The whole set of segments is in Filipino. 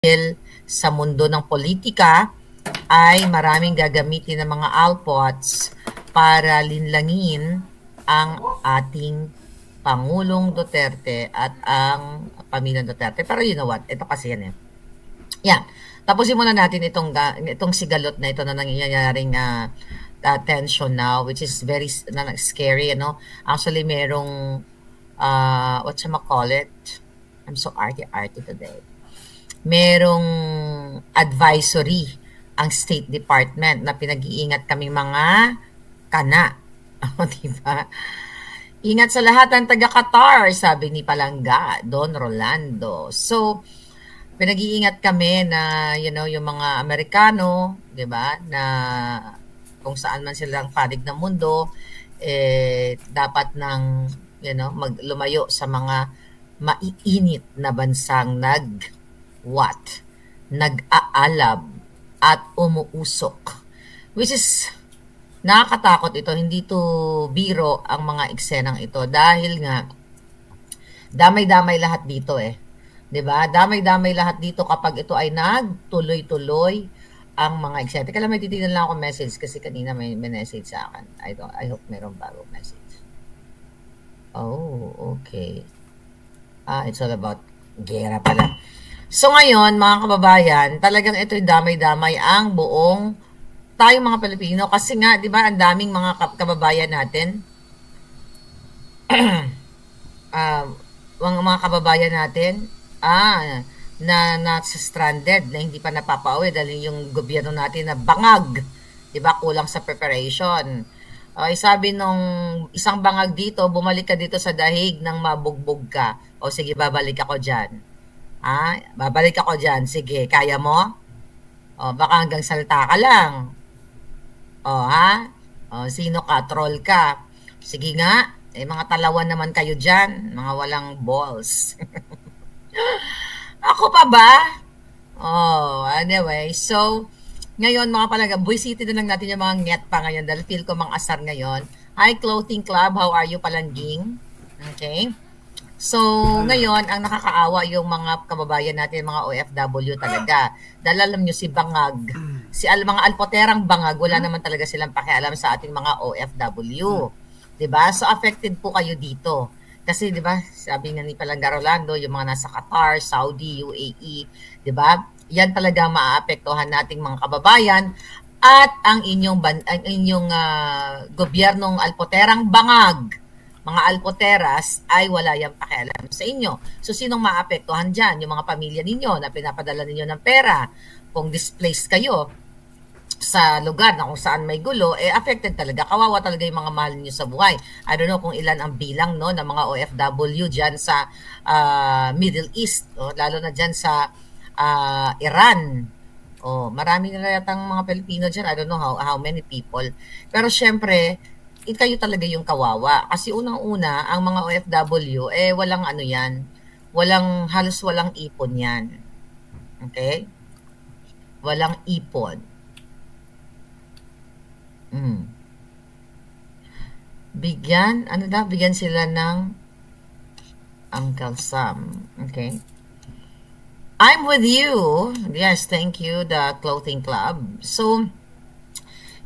sa mundo ng politika ay maraming gagamitin ng mga alpots para linlangin ang ating Pangulong Duterte at ang pamilyang Duterte. Pero you know what? Ito kasi yan eh. Yan. Tapusin muna natin itong sigalot na ito na nangyayaring tension now, which is very scary, Actually, merong, whatchamacallit? I'm so arty-arty today. Merong advisory ang State Department na pinag-iingat kaming mga kana. Diba? Ingat sa lahat ng taga-Qatar, sabi ni Palangga, Don Rolando. So, pinag-iingat kami na, yung mga Amerikano, di ba, na kung saan man silang panig ng mundo, dapat nang, lumayo sa mga maiinit na bansang nag-aalab at umuusok. Which is, nakakatakot ito, hindi to biro ang mga eksenang ito dahil nga, damay-damay lahat dito eh. 'Di ba? Damay-damay lahat dito kapag ito ay nagtuloy-tuloy ang mga eksena. Teka lang, may titignan lang ako message kasi kanina may message sa akin. I hope meron bagong message. Oh, okay. It's all about gera pala. So ngayon, mga kababayan, talagang ito yung damay-damay ang buong tayong mga Pilipino kasi nga, 'di ba, ang daming mga kababayan natin mga kababayan natin na stranded, na hindi pa napapauwi dahil yung gobyerno natin na bangag, 'di ba, kulang sa preparation. Sabi nung isang bangag dito, bumalik ka dito sa dahig nang mabugbog ka. O sige, babalik ako diyan. Babalik ako diyan. Sige, kaya mo? Baka hanggang salta ka lang. Sino ka? Troll ka. Sige nga, mga talawan naman kayo diyan, mga walang balls. Ako pa ba? Anyway, so ngayon mga palaga, buwisiti na lang natin yung mga nget pa ngayon dahil feel ko mang asar ngayon. Hi Clothing Club, how are you Palangging? Okay. So ngayon, ang nakakaawa yung mga kababayan natin, mga OFW talaga. Dahil alam nyo si Bangag, mga alpoterang bangag, wala naman talaga silang pakialam sa ating mga OFW. 'Di ba? So affected po kayo dito. Kasi 'di ba, sabi nga ni Palangga Rolando, yung mga nasa Qatar, Saudi, UAE, 'di ba? Yan talaga maaapektuhan nating mga kababayan at ang inyong gobyernong alpoterang bangag, mga alpoteras ay wala yang pakialam sa inyo. So sinong maapektuhan diyan? Yung mga pamilya ninyo na pinapadala ninyo ng pera. Kung displaced kayo sa lugar na kung saan may gulo, affected talaga. Kawawa talaga yung mga mahal niyo sa buhay. I don't know kung ilan ang bilang ng mga OFW dyan sa Middle East, lalo na dyan sa Iran. Marami na yatang mga Pilipino dyan. I don't know how many people. Pero syempre, kayo talaga yung kawawa. Kasi unang-una, ang mga OFW, walang yan. Halos walang ipon yan. Okay? Walang ipon. Bigyan sila ng Uncle Sam. Okay. I'm with you. Yes, thank you, the Clothing Club. So,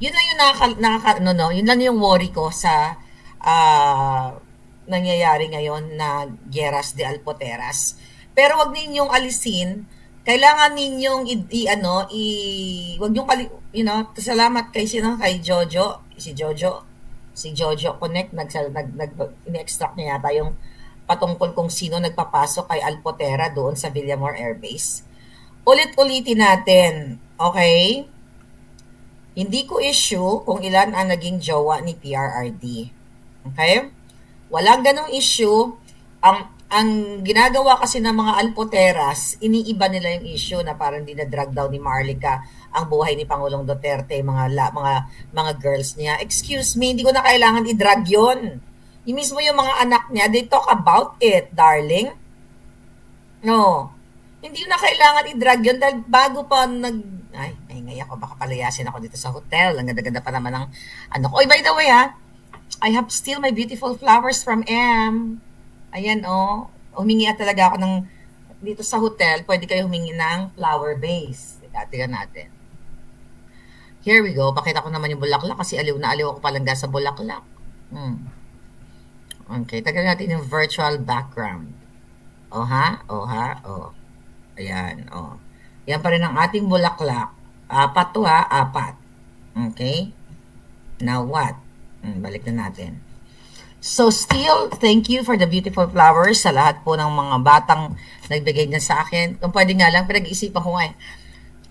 yun lang yung yun lang yung worry ko sa nangyayari ngayon na Guerras de Alpoteras. Pero wag ninyong alisin, kailangan ninyong wag niyong salamat kay Jojo, si Jojo Connect in-extract niya yata yung patungkol kung sino nagpapasok kay Alpotera doon sa Villamor Air Base. Ulit-ulitin natin, okay? Hindi ko issue kung ilan ang naging jowa ni PRRD. Okay? Walang ganong issue. Ang ginagawa kasi ng mga alpoteras, iniiba nila yung issue na parang drag daw ni Marlica ang buhay ni Pangulong Duterte, mga girls niya. Excuse me, hindi ko na kailangan i-drag yon. Yung mismo yung mga anak niya, they talk about it, darling. No. Hindi na kailangan i-drag yun dahil bago pa maingay ako, baka palayasin ako dito sa hotel. Ang ganda-ganda pa naman ng ko. By the way I have still my beautiful flowers from M. Ayan humingi talaga ako ng dito sa hotel, pwede kayo humingi ng flower base. Tingnan natin. Here we go. Pakita ko naman yung bulaklak kasi aliw na aliw ako palangga sa bulaklak. Okay, tagal natin yung virtual background. Oh ha? Oh ha? Oh. Ayan, oh. Yan pa rin ang ating bulaklak. 4 to ha, 4. Okay? Now what? Balik na natin. So still, thank you for the beautiful flowers sa lahat po ng mga batang nagbigay niya sa akin. Kung pwede nga lang, pinag-iisipan ko nga eh.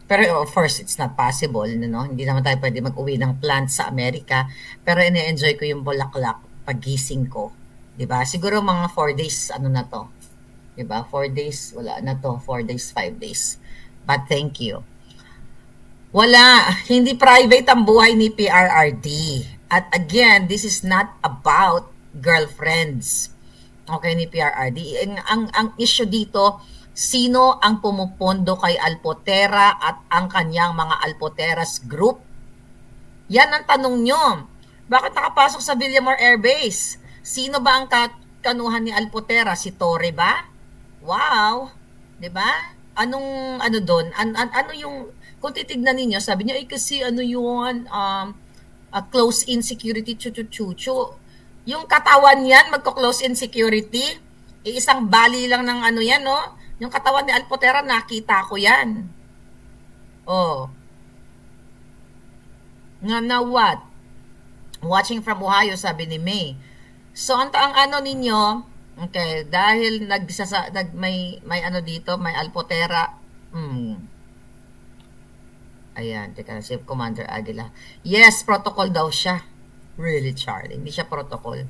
Pero of course, it's not possible. No? Hindi naman tayo pwede mag-uwi ng plants sa Amerika. Pero ine-enjoy ko yung bulaklak pagising ko. Diba? Siguro mga 4 days, ano na to. Diba? 4 days, wala na to. 4 days, 5 days. But thank you. Wala. Hindi private ang buhay ni PRRD. At again, this is not about girlfriends. Okay, ni PRRD. Ang issue dito, sino ang pumupondo kay Alpotera at ang kanyang mga Alpoteras group? Yan ang tanong nyo. Bakit nakapasok sa Villamor Air Base? Sino ba ang kanuhan ni Alpotera? Si Torre ba? Wow! Diba? Anong ano doon? Ano yung, kung titignan ninyo, sabi niyo, kasi ano yun, close-in security, chuchu. Yung katawan yan, magko-close-in security, isang bali lang ng ano yan, no? Yung katawan ni Alpotera, nakita ko yan. Oh. Nga na what? Watching from Ohio, sabi ni May. So, ang ano ninyo, okay, dahil may ano dito, may Alpotera, ayan, teka, si Commander Aguila. Yes, protocol daw siya. Really, Charlie. Hindi siya protocol.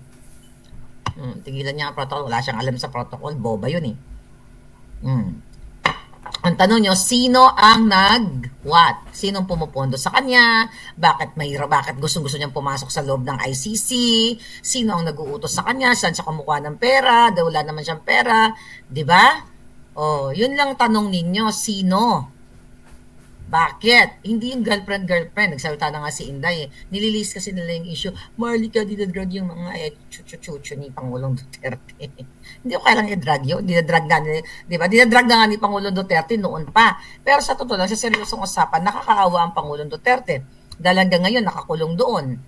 Tigilan niya ang protocol. Wala siyang alam sa protocol. Boba yun eh. Ang tanong nyo, sino ang what? Sinong pumupondo sa kanya? Bakit gustong-gusto niyang pumasok sa loob ng ICC? Sino ang nag-uutos sa kanya? Saan siya kumukuha ng pera? Wala naman siyang pera. Diba? Oh, yun lang tanong ninyo. Sino? Bakit? Hindi yung girlfriend. Nagsalita na nga si Inday eh. Nililis kasi nila yung issue. Marlica, dinadrag yung mga chuchu ni Pangulong Duterte. Hindi ko kailang i-drag yun. Dinadrag na, di ba? Dinadrag na nga ni Pangulong Duterte noon pa. Pero sa totoo lang, sa seryosong usapan, nakakaawa ang Pangulong Duterte. Dahil hanggang ngayon, nakakulong doon.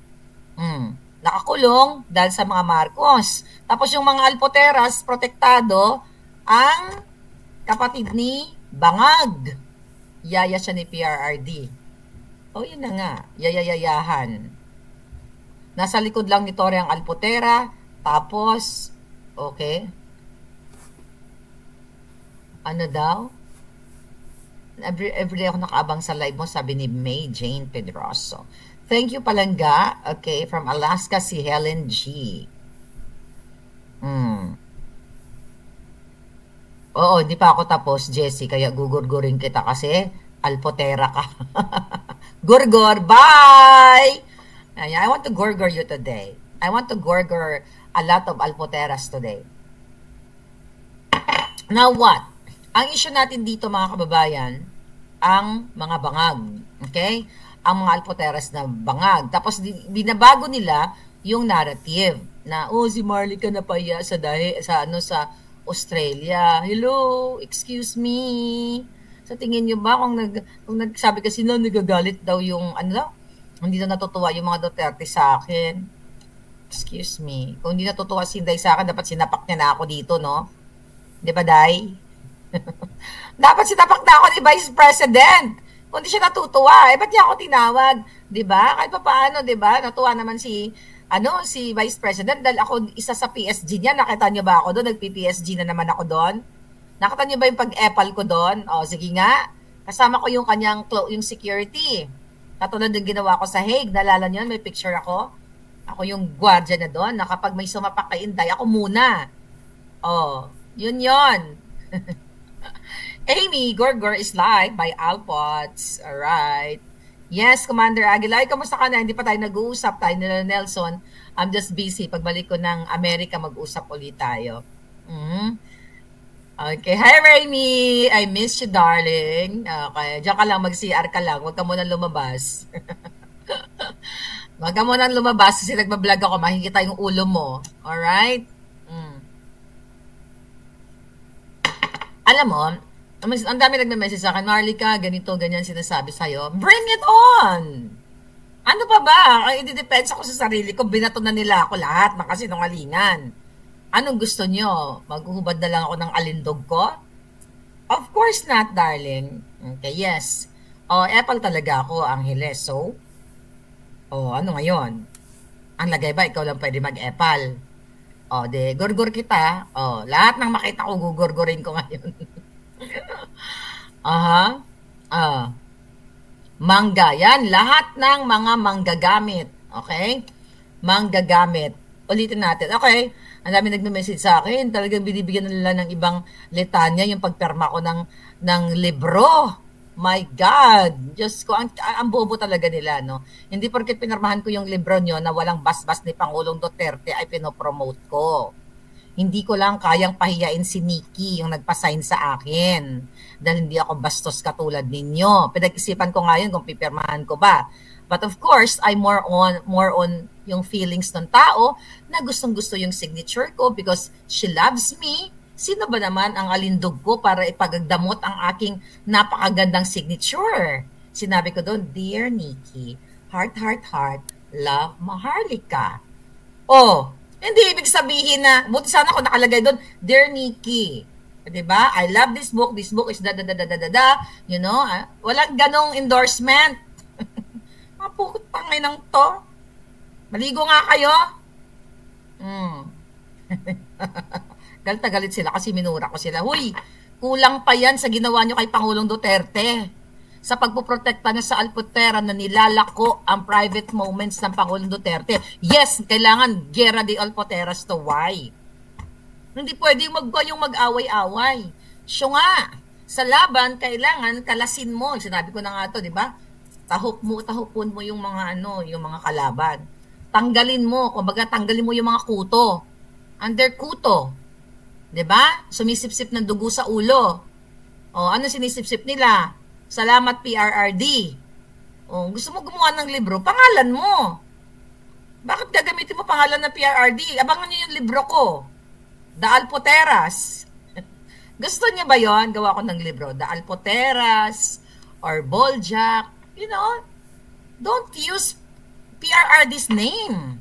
Nakakulong dahil sa mga Marcos. Tapos yung mga Alpoteras, protektado ang kapatid ni Bangag. Yaya siya ni PRRD. O, yun na nga. Yayayayahan. Nasa likod lang ni Torre ang Alpotera. Tapos, okay. Ano daw? Everyday ako nakaabang sa live mo, sabi ni May Jane Pedroso. Thank you, Palangga. Okay, from Alaska, si Helen G. Oo, di pa ako tapos, Jessie, kaya gugurgurin kita kasi Alpotera ka. Gurgur, bye! I want to gurgur you today. I want to gurgur a lot of Alpoteras today. Now what? Ang issue natin dito, mga kababayan, ang mga bangag. Okay? Ang mga Alpoteras na bangag. Tapos binabago nila yung narrative na, si Marlica napaya sa Australia. Hello, excuse me. Sa tingin nyo ba kung nagsabi kasi nagagalit daw yung hindi na natutuwa yung mga Duterte sa akin. Excuse me. Kung hindi natutuwa si Inday sa akin, dapat sinapak niya na ako dito, no? Di ba, Day? Dapat sinapak na ako ni Vice President. Kung di siya natutuwa, ba't niya ako tinawag? Di ba? Kahit pa paano, di ba? Natuwa naman si Vice President dahil ako isa sa PSG niya. Nakita niyo ba ako doon? Nag-PSG na naman ako doon. Nakita niyo ba yung pag-epal ko doon? O, sige nga. Kasama ko yung kanyang yung security. Katulad ng ginawa ko sa Hague. Nalala niyo, may picture ako. Ako yung gwardiya na doon. Na kapag may sumapak kay Inday, ako muna. O, yun. Amy, Gorgor is live by Alpots. Alright. Yes, Commander Aguila. Ay, kamusta ka na? Hindi pa tayo nag-uusap. Tayo nila Nelson. I'm just busy. Pagbalik ko ng Amerika, mag-usap ulit tayo. Okay. Hi, Remy. I miss you, darling. Okay. Diyan ka lang. Mag-CR ka lang. Huwag ka muna lumabas. Huwag ka muna lumabas kasi nagbablog ako. Makikita yung ulo mo. Alright? Alam mo, ang dami nagme-message sa akin, Marlica, ganito, ganyan sinasabi sa'yo. Bring it on! Ano pa ba? Ang ididepensa ko sa sarili ko, binato na nila ako lahat ng kasinungalingan. Anong gusto nyo? Maghuhubad na lang ako ng alindog ko? Of course not, darling. Okay, yes. O, Apple talaga ako, Angeles. So, ano ngayon? Ang lagay ba, ikaw lang pwede mag-Apple. De, gurgur kita. Lahat ng makita ko, gugurgurin ko ngayon. Aha. Mangga. Yan, lahat ng mga manggagamit. Okay? Manggagamit. Ulitin natin. Okay. Ang dami nagme-message sa akin. Talagang binibigyan nila ng ibang litanya yung pagperma ko ng libro. My God! Diyos ko, ang bobo talaga nila, no? Hindi porket pinarmahan ko yung libro nyo na walang basbas ni Pangulong Duterte ay pinopromote ko. Hindi ko lang kayang pahiyain si Nikki yung nagpasign sa akin. Dahil hindi ako bastos katulad ninyo. Pinag-isipan ko ngayon kung pipirmahan ko ba. But of course, I more on yung feelings ng tao na gustong-gusto yung signature ko because she loves me. Sino ba naman ang alindog ko para ipagdamot ang aking napakagandang signature? Sinabi ko doon, Dear Nikki, heart, heart, heart, love, Maharlika. Hindi ibig sabihin na, buti sana ako nakalagay doon, Dear Nikki, diba? I love this book is da. You know, walang ganong endorsement. Mapukot pangay ng to. Maligo nga kayo. Galit sila kasi minura ko sila. Huy, kulang pa yan sa ginawa nyo kay Pangulong Duterte. Sa pagpuprotekta niya sa Alpotera na nilalako ang private moments ng Pangulong Duterte. Yes, kailangan Guerra de Alpoteras to. Why? Hindi pwede yung mag-away-away. Siya nga, sa laban, kailangan kalasin mo. Sinabi ko na nga to, di ba? Tahupon mo yung mga yung mga kalaban. Tanggalin mo, kumbaga tanggalin mo yung mga kuto. Under kuto. 'Di ba? Sumisipsip ng dugo sa ulo. Ano sinisipsip nila? Salamat PRRD. Gusto mo gumawa ng libro, pangalan mo. Bakit gagamitin mo pangalan ng PRRD? Abangan niyo yung libro ko. The Alpoteras. Gusto niya ba 'yon? Gawa ko ng libro, The Alpoteras or Boljak. You know, don't use PRRD's name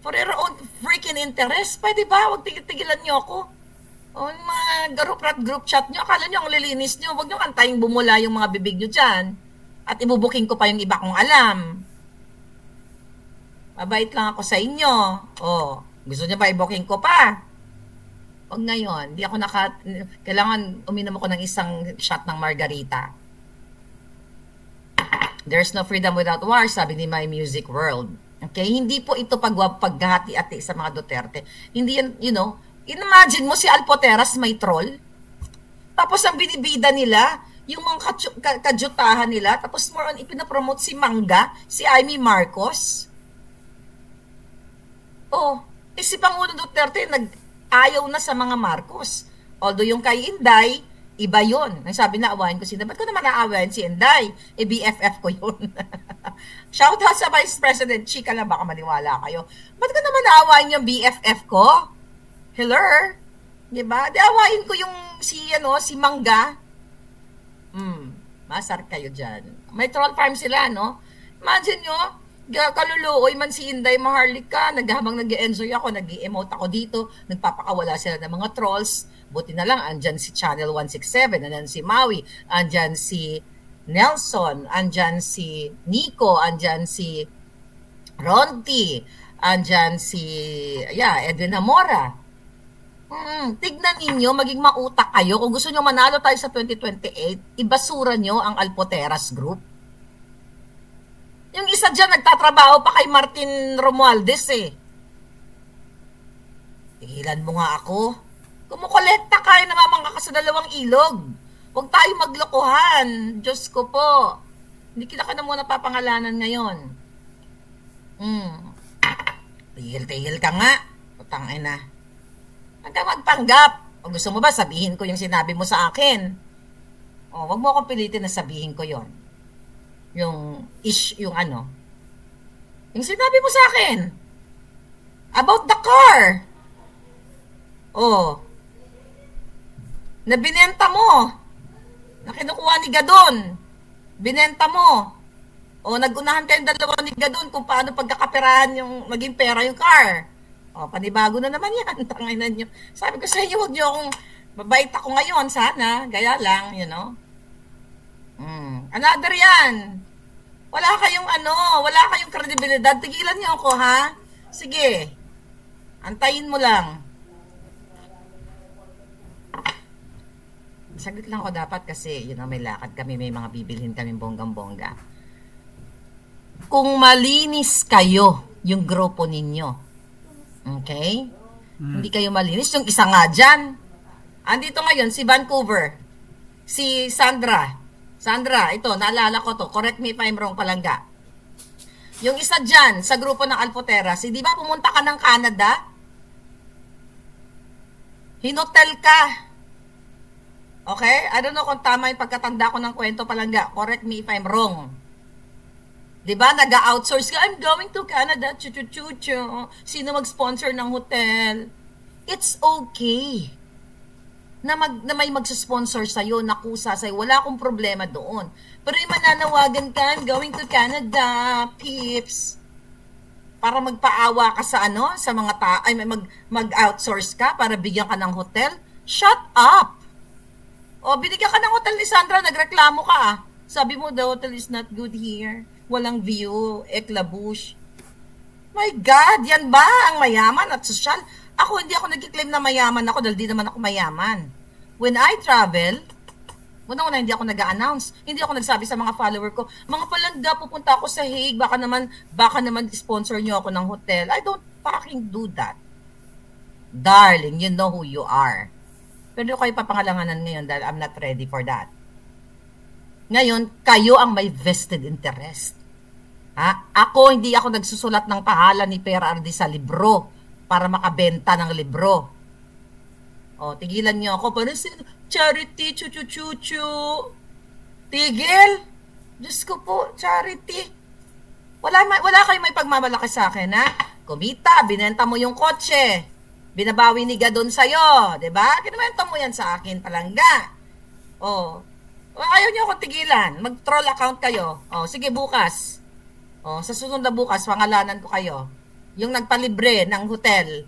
for your own freaking interest. Pwede ba? Huwag tigilan niyo ako. Mga group chat nyo, akala nyo ang lilinis nyo. Huwag nyo kantayin bumula yung mga bibig nyo dyan. At ibubuking ko pa yung iba kong alam. Mabait lang ako sa inyo. Gusto nyo ba ibuking ko pa? Huwag ngayon. Di ako kailangan uminom ako ng isang shot ng margarita. There's no freedom without war, sabi ni My Music World. Okay? Hindi po ito paghati-ati sa mga Duterte. Hindi yan, imagine mo si Alpoteras may troll. Tapos ang binibida nila, yung mga kadyutahan nila, tapos more on ipinapromote si Mangga, si Amy Marcos. Si Pangulong Duterte nag-ayaw na sa mga Marcos. Although yung kay Inday, iba yun. Sabi na, awahin ko ba't ko naman naawahin si Inday? BFF ko yun. Shout out sa Vice President Chika lang, baka maniwala kayo. Ba't ko naman naawahin yung BFF ko? Hello? Diba? Di awain ko yung si Mangga. Masar kayo dyan. May troll farm sila, no? Imagine nyo, kaluluoy man si Inday Maharlika, habang nag-enjoy ako, nag-emote ako dito, nagpapakawala sila ng mga trolls. Buti na lang, andyan si Channel 167, andyan si Maui, andyan si Nelson, andyan si Nico, andyan si Ronti, andyan si Edwin Hamora. Tignan ninyo, maging mautak kayo. Kung gusto nyo manalo tayo sa 2028, ibasura nyo ang Alpoteras Group. Yung isa dyan, nagtatrabaho pa kay Martin Romualdez eh. Tigilan mo nga ako. Kumukolekta ka, namamangka ka sa dalawang ilog. Huwag tayo maglokohan. Diyos ko po. Hindi kita ka na muna papangalanan ngayon. Tigil ka nga. Putangin na. Huwag kang magpanggap. O gusto mo ba sabihin ko yung sinabi mo sa akin? Huwag mo akong pilitin na sabihin ko yon. Yung sinabi mo sa akin. About the car. na binenta mo, na kinukuha ni Gadon, binenta mo, o nagunahan kayong dalawa ni Gadon kung paano pagkakaperahan yung maging pera yung car. O, panibago na naman yan. Tanginan nyo. Sabi ko sa inyo, huwag nyo akong, mabait ako ngayon, sana, gaya lang, you know. Another yan. Wala kayong kredibilidad. Tigilan niyo ako, ha? Sige. Antayin mo lang. Saglit lang ako dapat kasi, you know, may lakad kami, may mga bibilhin kami bonggang-bongga. Kung malinis kayo, yung grupo ninyo, okay? Hindi kayo malinis. Yung isa nga dyan, andito ngayon, si Vancouver, si Sandra, ito, naalala ko to, correct me if I'm wrong, Palangga. Yung isa dyan, sa grupo ng Alpoteras, di ba pumunta ka ng Canada? Hinotel ka. Okay? I don't know kung tama yung pagkatanda ko ng kwento, Palangga. Correct me if I'm wrong. Di ba? Nag-outsource ka, I'm going to Canada, chu-chu-chu-chu. Sino mag-sponsor ng hotel? It's okay na may magsasponsor sa'yo, nakusa sa'yo, wala akong problema doon. Pero yung mananawagan ka, I'm going to Canada, peeps. Para magpaawa ka sa sa mga mag-outsource ka para bigyan ka ng hotel, shut up! O, binigyan ka ng hotel ni Sandra, nagreklamo ka. Sabi mo, the hotel is not good here. Walang view, eklabush. My God, yan ba ang mayaman at sosyal? Ako, hindi ako nag-claim na mayaman ako dahil di naman ako mayaman. When I travel, una hindi ako nag-a-announce. Hindi ako nagsabi sa mga follower ko, mga Palangga, pupunta ako sa Hague, baka naman sponsor nyo ako ng hotel. I don't fucking do that. Darling, you know who you are. Pero kayo papangalanganan ngayon dahil I'm not ready for that. Ngayon, kayo ang may vested interest. Ako, hindi ako nagsusulat ng pahala ni Pera Ardi sa libro para makabenta ng libro. O, tigilan niyo ako. Parang charity, chu-chu-chu-chu. Tigil? Diyos ko po, charity. Wala kayo may pagmamalaki sa akin, ha? Kumita, binenta mo yung kotse. Binabawi ni Gadon sa'yo. Diba? Kinumenta mo yan sa akin, Palangga. O, ayaw niyo ako tigilan. Mag-troll account kayo. O, sige, bukas. O, sa sunod na bukas, pangalanan ko kayo. Yung nagpalibre ng hotel.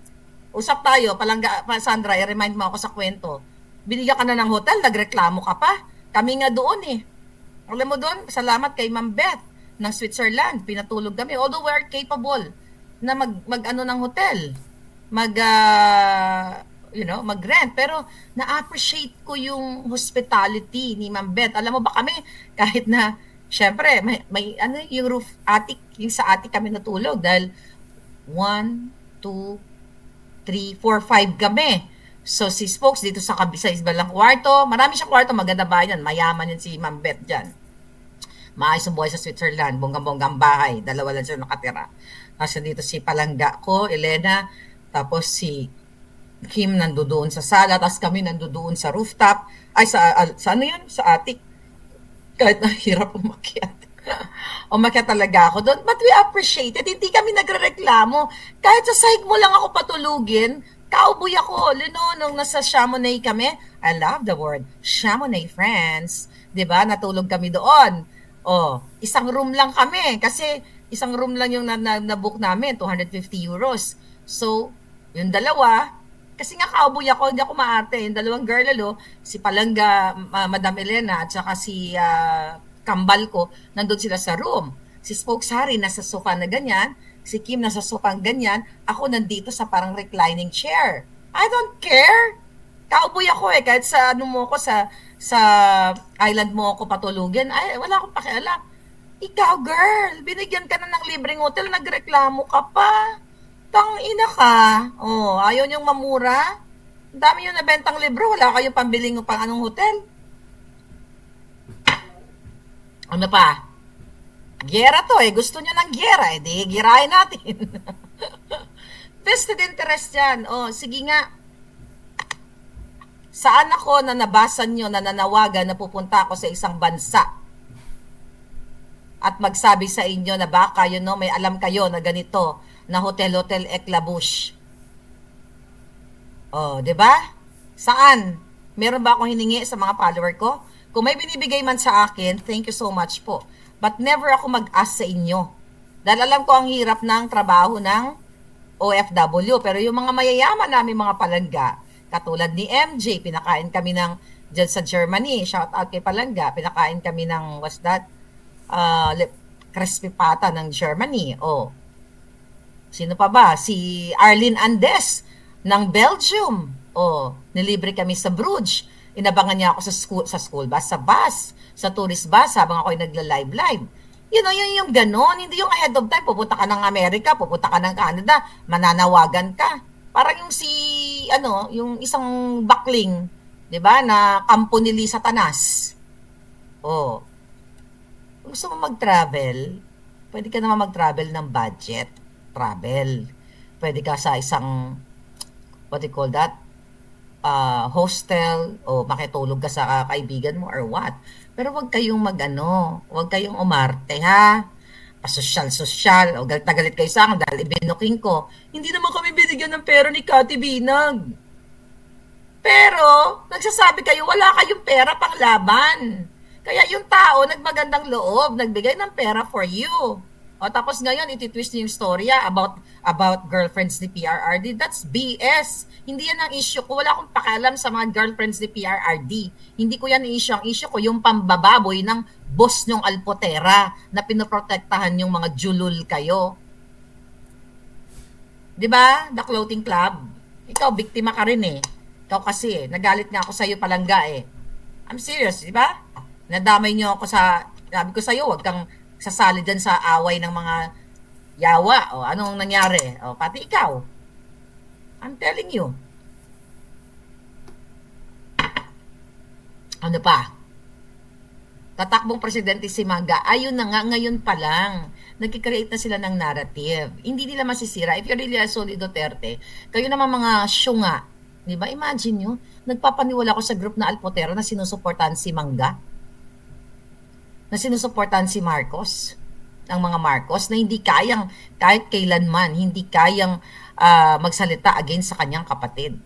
Usap tayo, Palangga, Sandra, i-remind mo ako sa kwento. Binigyan ka na ng hotel, nagreklamo ka pa. Kami nga doon eh. Alam mo doon, salamat kay Ma'am Beth ng Switzerland. Pinatulog kami. Although we are capable na mag-ano ng hotel. Mag-rent. Pero na-appreciate ko yung hospitality ni Ma'am Beth. Alam mo ba kami, kahit na, syempre, may yung roof attic, yung sa attic kami natulog dahil 1, 2, 3, 4, 5 kami. So, si Spokes dito sa isbalang kwarto. Marami siyang kwarto, maganda ba yan? Mayaman yun si Ma'am Beth dyan. Maayos ang buhay sa Switzerland. Bonggang-bonggang bahay. Dalawa lang sila nakatira. Tapos dito si Palangga ko, Elena. Tapos si Kim nandoon sa sala. Tapos kami nandoon sa rooftop. Ay, sa ano yun? Sa attic. Kahit nahirap umakyat. Umakyat talaga ako doon. But we appreciate it. Hindi kami nagrereklamo. Kahit sa sahig mo lang ako patulugin, kauboy ako. Nung nasa Chamonix kami, I love the word, Chamonix, France. Diba? Natulog kami doon. Isang room lang kami. Kasi isang room lang yung na-book namin, 250 euros. So, yung dalawa, kasi nga kauboy ako, hindi ako maarte. Yung dalawang girl, si Palangga, Madam Elena, at saka si kambal ko, nandun sila sa room. Si Spokes Harry nasa sofa na ganyan, si Kim nasa sofa ganyan, ako nandito sa parang reclining chair. I don't care. Kauboy ako kahit sa mo ko sa island mo ako patulugin, ay wala akong pakialam. Ikaw girl, binigyan ka na ng libreng hotel, nagreklamo ka pa. Tangina ka. Ayaw niyong mamura. Ang dami yung nabentang libro, wala kayong pambiling pang anong hotel. Ano pa? Giyera to gusto nyo ng giyera, di girahin natin. Vested interest yan. Sige nga. Saan ako na nabasa nyo na nanawagan na pupunta ako sa isang bansa at magsabi sa inyo na baka, may alam kayo na ganito, na hotel-hotel eklabush. Diba? Saan? Meron ba akong hiningi sa mga follower ko? Kung may binibigay man sa akin, thank you so much po. But never ako mag-ask sa inyo. Dahil alam ko ang hirap ng trabaho ng OFW. Pero yung mga mayayaman namin mga palangga, katulad ni MJ, pinakain kami ng dyan sa Germany, shout out kay Palangga, pinakain kami ng, what's that? Crispy pata ng Germany. Oh, sino pa ba? Si Arlene Andes ng Belgium. Oh, nilibre kami sa Bruges. Inabangan niya ako sa school bus, sa tourist bus habang ako'y nagla-live. You know, yun yung ganon. Hindi yung ahead of time, pupunta ka ng Amerika, pupunta ka ng Canada, mananawagan ka. Parang yung yung isang bakling, 'di ba, na kampo ni Satanas. Oh, gusto mo mag-travel, pwede ka naman mag-travel ng budget travel. Pwede ka sa isang, what do you call that, hostel, o makitulog ka sa kaibigan mo or what. Pero wag kayong wag kayong umarte ha. Pasosyal-sosyal, o galit na galit kayo sa akin dahil ibinuking ko. Hindi naman kami binigyan ng pera ni Kati Binag. Pero, nagsasabi kayo, wala kayong pera pang laban. Kaya yung tao, nagmagandang loob, nagbigay ng pera for you. O tapos ngayon, ititwist niyo yung storya about girlfriends ni PRRD. That's BS. Hindi yan ang issue ko. Wala akong pakialam sa mga girlfriends ni PRRD. Hindi ko yan issue. Ang issue ko, yung pambababoy ng boss nyong Alpotera na pinoprotektahan yung mga julul kayo. Diba? The Clothing Club. Ikaw, biktima ka rin eh. Ikaw kasi, nagalit nga ako sa'yo palangga eh. I'm serious, di ba? Nadamay niyo ako sabi ko sa'yo, wag kang sasali dyan sa away ng mga yawa. O, anong nangyari? O, pati ikaw. I'm telling you. Ano pa? Tatakbong presidente si Maga. Ayun na nga, ngayon pa lang. Nagkikreate na sila ng narrative. Hindi nila masisira. If you really are solid Duterte, kayo naman mga syunga. Diba? Imagine nyo, nagpapaniwala ko sa group na Alpotera na sinusuportahan si Mangga, na sinusuportahan si Marcos, ang mga Marcos, na hindi kayang, kahit kailanman, hindi kayang magsalita against sa kanyang kapatid.